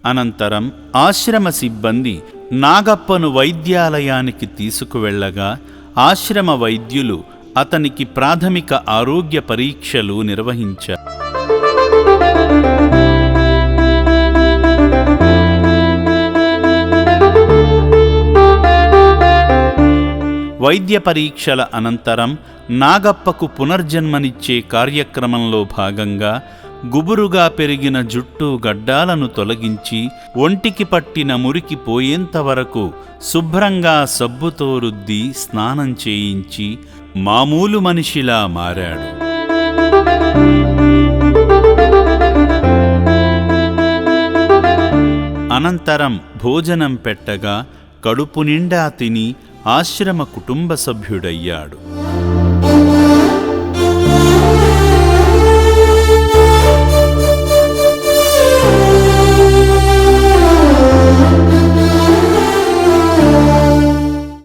అనంతరం ఆశ్రమ సిబ్బంది నాగప్పను వైద్యాలయానికి తీసుకువెళ్లగా ఆశ్రమ వైద్యులు అతనికి ప్రాథమిక ఆరోగ్య పరీక్షలు నిర్వహించారు. వైద్య పరీక్షల అనంతరం నాగప్పకు పునర్జన్మనిచ్చే కార్యక్రమంలో భాగంగా గుబురుగా పెరిగిన జుట్టు గడ్డాలను తొలగించి ఒంటికి పట్టిన మురికి పోయేంతవరకు శుభ్రంగా సబ్బుతో రుద్ది స్నానం చేయించి మామూలు మనిషిలా మారాడు. అనంతరం భోజనం పెట్టగా కడుపు నిండా తిని ఆశ్రమ కుటుంబ సభ్యుడయ్యాడు.